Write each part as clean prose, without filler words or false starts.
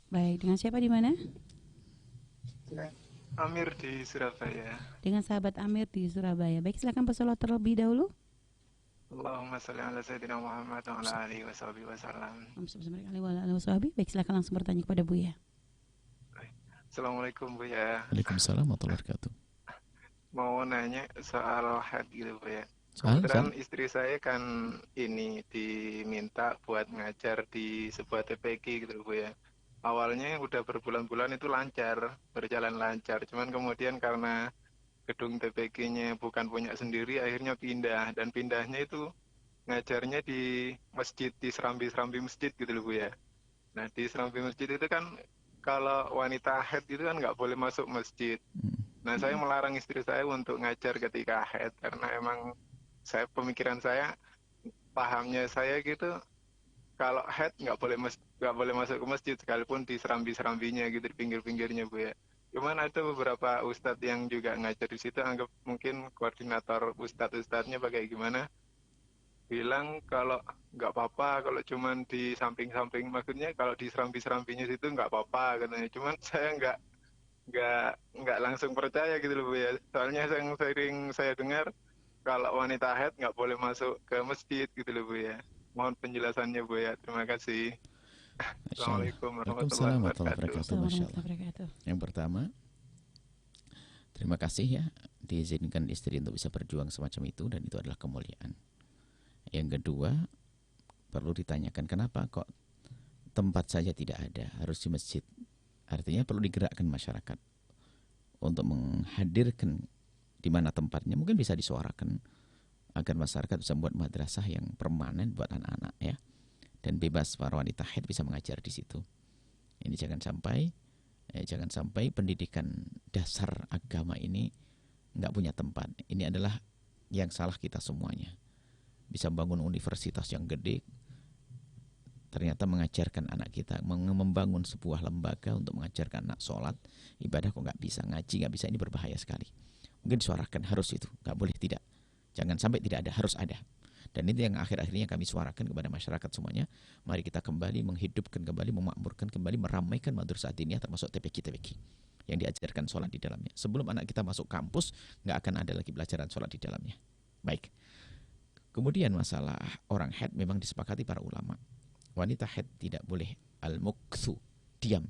Baik, dengan siapa di mana? Amir di Surabaya. Dengan sahabat Amir di Surabaya. Baik, silakan bersolat terlebih dahulu. Allahumma sholli ala sayyidina Muhammad wa ala alihi wa sahbihi wasallam. Baik, silakan langsung bertanya kepada Buya. Assalamualaikum Bu ya. Waalaikumsalam warahmatullahi wabarakatuh. Mau nanya soal haid gitu Bu ya. Soal? Kebetulan istri saya kan ini diminta buat ngajar di sebuah TPQ gitu Bu ya. Awalnya udah berbulan-bulan itu lancar, berjalan lancar. Cuman kemudian karena gedung TPQ-nya bukan punya sendiri, akhirnya pindah. Dan pindahnya itu ngajarnya di masjid, di serambi-serambi masjid gitu loh Bu ya. Nah di serambi masjid itu kan kalau wanita haid itu kan nggak boleh masuk masjid. Nah saya melarang istri saya untuk ngajar ketika haid karena emang pemikiran saya, pahamnya saya gitu, kalau haid nggak boleh masuk ke masjid sekalipun di serambi-serambinya gitu, di pinggir-pinggirnya Bu ya. Cuman ada beberapa ustadz yang juga ngajar di situ, anggap mungkin koordinator ustadz-ustadznya pakai gimana, bilang kalau nggak apa-apa kalau cuman di samping-samping, maksudnya kalau di serambi-serambinya situ nggak apa-apa katanya. Cuman saya nggak nggak langsung percaya gitu loh Bu ya. Soalnya yang sering saya dengar kalau wanita haid nggak boleh masuk ke masjid gitu loh Bu ya. Mohon penjelasannya Bu ya. Terima kasih. Masya Allah. Assalamualaikum warahmatullahi Waalaikumsalam warahmatullahi wabarakatuh. wabarakatuh. Masya Assalamualaikum Allah. warahmatullahi wabarakatuh. Yang pertama, terima kasih ya diizinkan istri untuk bisa berjuang semacam itu dan itu adalah kemuliaan. Yang kedua, perlu ditanyakan kenapa kok tempat saja tidak ada, harus di masjid. Artinya perlu digerakkan masyarakat untuk menghadirkan di mana tempatnya, mungkin bisa disuarakan agar masyarakat bisa membuat madrasah yang permanen buat anak-anak ya. Dan bebas para wanita haid bisa mengajar di situ. Ini jangan sampai pendidikan dasar agama ini nggak punya tempat. Ini adalah yang salah kita semuanya. Bisa bangun universitas yang gede, ternyata mengajarkan anak kita, membangun sebuah lembaga untuk mengajarkan anak sholat, ibadah kok nggak bisa, ngaji nggak bisa, ini berbahaya sekali. Mungkin disuarakan harus itu, nggak boleh tidak. Jangan sampai tidak ada, harus ada. Dan itu yang akhir-akhirnya kami suarakan kepada masyarakat semuanya. Mari kita kembali menghidupkan kembali, memakmurkan kembali, meramaikan madrasah diniyah termasuk TPQ yang diajarkan sholat di dalamnya. Sebelum anak kita masuk kampus, nggak akan ada lagi pelajaran sholat di dalamnya. Baik. Kemudian masalah orang haid memang disepakati para ulama. Wanita haid tidak boleh al-mukthu, diam,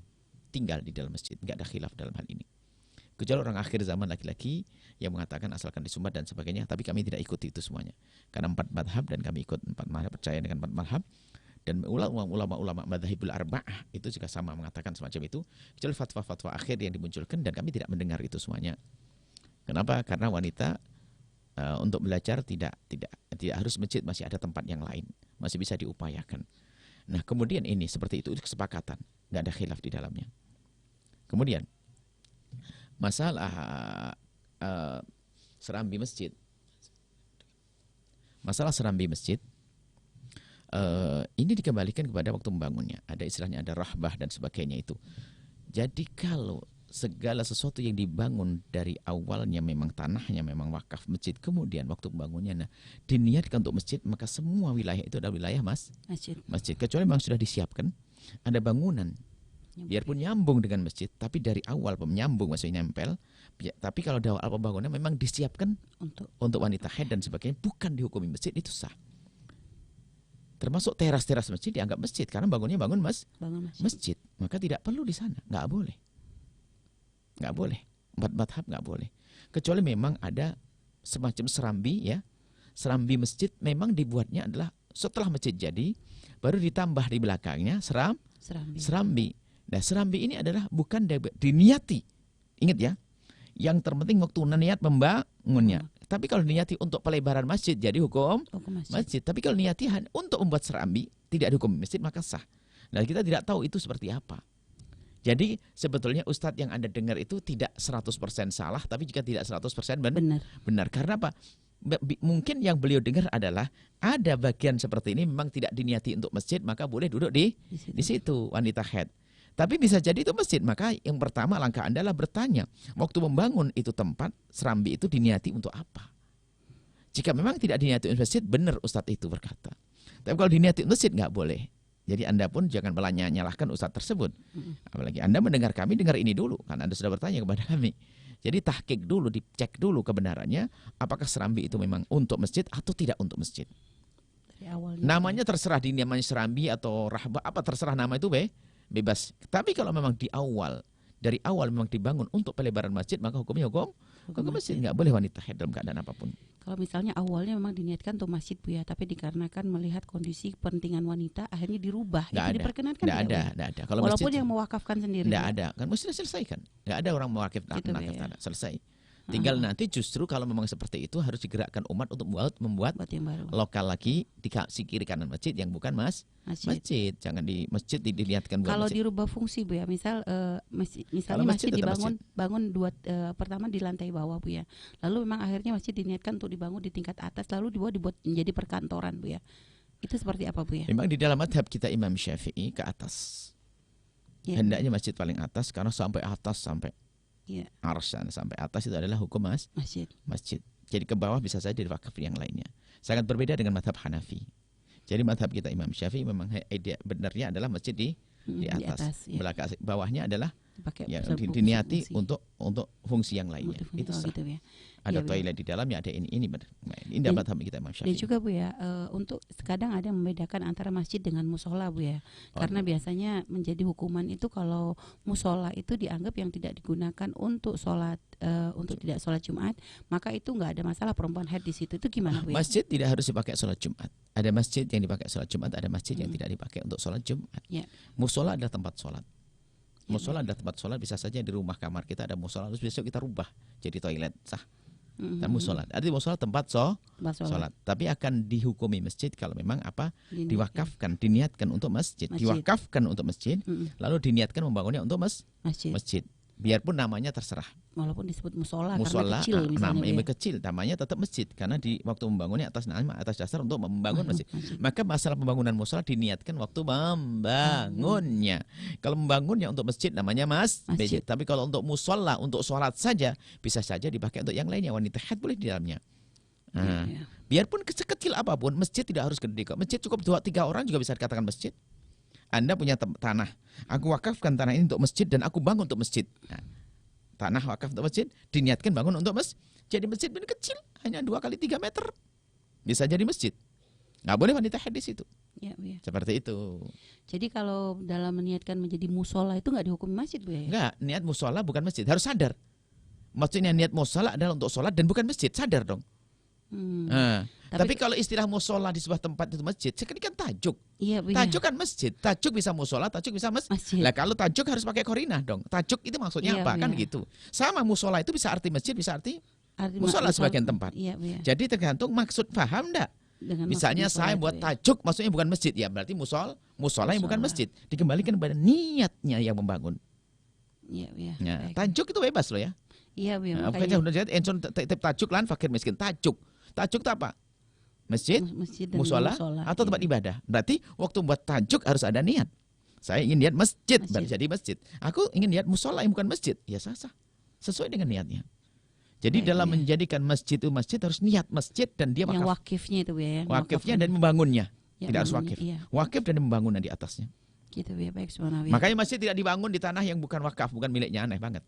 tinggal di dalam masjid. Nggak ada khilaf dalam hal ini. Kecuali orang akhir zaman laki-laki yang mengatakan asalkan disumbat dan sebagainya, tapi kami tidak ikuti itu semuanya. Karena 4 madhab dan kami ikut 4 madhab, percaya dengan 4 madhab. Dan ulama-ulama madhabul arba'ah itu juga sama mengatakan semacam itu. Kecuali fatwa-fatwa akhir yang dimunculkan dan kami tidak mendengar itu semuanya. Kenapa? Karena wanita untuk belajar tidak harus masjid, masih ada tempat yang lain, masih bisa diupayakan. Nah kemudian ini seperti itu kesepakatan, nggak ada khilaf di dalamnya. Kemudian masalah serambi masjid, ini dikembalikan kepada waktu membangunnya. Ada istilahnya, ada rahbah dan sebagainya itu. Jadi kalau segala sesuatu yang dibangun dari awalnya memang tanahnya memang wakaf masjid, kemudian waktu pembangunnya diniatkan untuk masjid, maka semua wilayah itu adalah wilayah masjid. Kecuali memang sudah disiapkan ada bangunan, biarpun nyambung dengan masjid, tapi dari awal menyambung, maksudnya nempel. Tapi kalau dari awal pembangunan memang disiapkan untuk wanita haid dan sebagainya, bukan dihukumi masjid, itu sah. Termasuk teras-teras masjid dianggap masjid karena bangunnya bangun masjid. Maka tidak perlu di sana, nggak boleh. 4 madhab nggak boleh. Kecuali memang ada semacam serambi ya. Serambi masjid memang dibuatnya adalah setelah masjid jadi, baru ditambah di belakangnya serambi. Nah serambi ini adalah bukan diniati. Ingat ya, yang terpenting waktu niat membangunnya. Tapi kalau niati untuk pelebaran masjid jadi hukum masjid. Tapi kalau niati untuk membuat serambi tidak dihukum masjid, maka sah. Nah kita tidak tahu itu seperti apa. Jadi sebetulnya Ustadz yang Anda dengar itu tidak 100% salah, tapi juga tidak 100% benar. Karena apa? Mungkin yang beliau dengar adalah ada bagian seperti ini memang tidak diniati untuk masjid, maka boleh duduk di situ wanita haid. Tapi bisa jadi itu masjid, maka yang pertama langkah Anda adalah bertanya, waktu membangun itu tempat serambi itu diniati untuk apa? Jika memang tidak diniati untuk masjid, benar Ustadz itu berkata. Tapi kalau diniati untuk masjid nggak boleh. Jadi Anda pun jangan nyalahkan ustadz tersebut. Apalagi Anda mendengar kami, dengar ini dulu. Karena Anda sudah bertanya kepada kami. Jadi tahqiq dulu, dicek dulu kebenarannya. Apakah serambi itu memang untuk masjid atau tidak untuk masjid. Dari awalnya. Namanya terserah, di namanya serambi atau rahbah, apa terserah nama itu bebas. Tapi kalau memang dari awal memang dibangun untuk pelebaran masjid, maka hukumnya hukum masjid. Nggak boleh wanita haid dalam keadaan apapun. Kalau misalnya awalnya memang diniatkan untuk masjid Bu ya, tapi dikarenakan melihat kondisi kepentingan wanita, akhirnya dirubah. Nggak itu ada. diperkenankan Nggak ada. Kalau walaupun masjid, yang mewakafkan sendiri. nggak ada. Kan mesti selesaikan. Nggak ada orang mewakif Gitu, tanah. Selesai. Tinggal nanti justru kalau memang seperti itu harus digerakkan umat untuk membuat Buat yang baru. lokal lagi di kiri kanan masjid yang bukan masjid. Jangan di masjid dilihatkan buat Kalau masjid. dirubah fungsi Bu ya, misalnya Kalau masjid masjid tetap bangun pertama di lantai bawah Bu ya. Lalu memang akhirnya masjid diniatkan untuk dibangun di tingkat atas, lalu dibuat menjadi perkantoran Bu ya. Itu seperti apa Bu ya? Memang di dalam madhab kita Imam Syafi'i ke atas. Ya. Hendaknya masjid paling atas karena sampai atas sampai Ya, arsy sampai atas itu adalah hukum masjid. Jadi ke bawah bisa saja diwakaf yang lainnya. Sangat berbeda dengan madhab Hanafi. Jadi madhab kita Imam Syafi'i memang benarnya adalah masjid di atas. ya. Belakang bawahnya adalah Dipakai yang fungsi. diniati untuk fungsi yang lainnya. Multifungsi. Itu sah. Gitu ya. Ada Iya, toilet di dalamnya, ada ini Ini madhab kita Imam Dan Syafi'i. juga Bu ya, untuk kadang ada yang membedakan antara masjid dengan musola Bu ya. Karena biasanya menjadi hukuman itu kalau musola itu dianggap yang tidak digunakan untuk sholat, untuk tidak sholat Jumat, maka itu nggak ada masalah perempuan haid di situ. Itu gimana Bu ya? Masjid tidak harus dipakai sholat Jumat. Ada masjid yang dipakai sholat Jumat, ada masjid yang tidak dipakai untuk sholat Jumat. Ya. Musola adalah tempat sholat. Musola adalah tempat sholat, bisa saja di rumah kamar kita ada musola, terus besok kita rubah jadi toilet, sah. Dan musola, artinya musola tempat sholat. Tapi akan dihukumi masjid kalau memang diwakafkan, diniatkan untuk masjid. Diwakafkan untuk masjid, lalu diniatkan membangunnya untuk masjid. Biarpun namanya terserah. Walaupun disebut musola Musola, karena kecil misalnya namanya Bu ya. kecil, namanya tetap masjid karena di waktu membangunnya atas dasar untuk membangun masjid. Maka masalah pembangunan musola diniatkan waktu membangunnya. Kalau membangunnya untuk masjid namanya masjid. Tapi kalau untuk musola, untuk sholat saja bisa saja dipakai untuk yang lainnya. Wanita haid boleh di dalamnya. Nah, biarpun sekecil apapun, masjid tidak harus gede kok. Masjid cukup 2-3 orang juga bisa dikatakan masjid. Anda punya tanah, aku wakafkan tanah ini untuk masjid dan aku bangun untuk masjid. Nah, tanah wakaf untuk masjid, diniatkan bangun untuk masjid. Jadi masjid benar kecil, hanya 2x3 meter. Bisa jadi masjid. Nggak boleh wanita haid di situ. Ya, Bu ya. Seperti itu. Jadi kalau dalam meniatkan menjadi musola itu nggak dihukumi masjid Bu ya? Enggak, niat musola bukan masjid, harus sadar. Maksudnya niat musola adalah untuk sholat dan bukan masjid, sadar dong. Nah, tapi kalau istilah musola di sebuah tempat itu masjid, sekarang kan tajuk. Iya, Bu, tajuk kan masjid, tajuk bisa musola, tajuk bisa masjid. Lah kalau tajuk harus pakai korinah dong. Tajuk itu maksudnya apa? Kan gitu. Sama musola itu bisa arti masjid, bisa arti musola sebagian tempat. Iya, Bu ya. Jadi tergantung maksud, paham enggak? Misalnya saya buat tajuk maksudnya bukan masjid, ya berarti musola yang bukan masjid. Dikembalikan kepada niatnya yang membangun. Iya, Bu ya. Nah, tajuk itu bebas loh ya. Iya, Bu ya. Makanya udah jadi enson tajuk lan fakir miskin, tajuk. Tajuk itu apa? Masjid musola, atau tempat ibadah. Berarti waktu buat tajuk harus ada niat. Saya ingin niat masjid, baru jadi masjid. Aku ingin niat musola yang bukan masjid. Ya sah-sah. Sesuai dengan niatnya. Jadi dalam menjadikan masjid itu masjid harus niat masjid dan dia yang wakaf. wakifnya itu ya. Wakifnya dan membangunnya. Ya, tidak harus wakif. Iya. Wakif dan membangunan di atasnya. Gitu ya, baik subhanallah. Makanya masjid tidak dibangun di tanah yang bukan wakaf, bukan miliknya, aneh banget.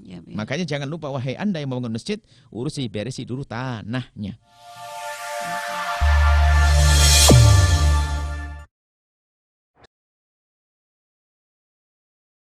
Ya, Makanya jangan lupa wahai Anda yang membangun masjid, beresi dulu tanahnya.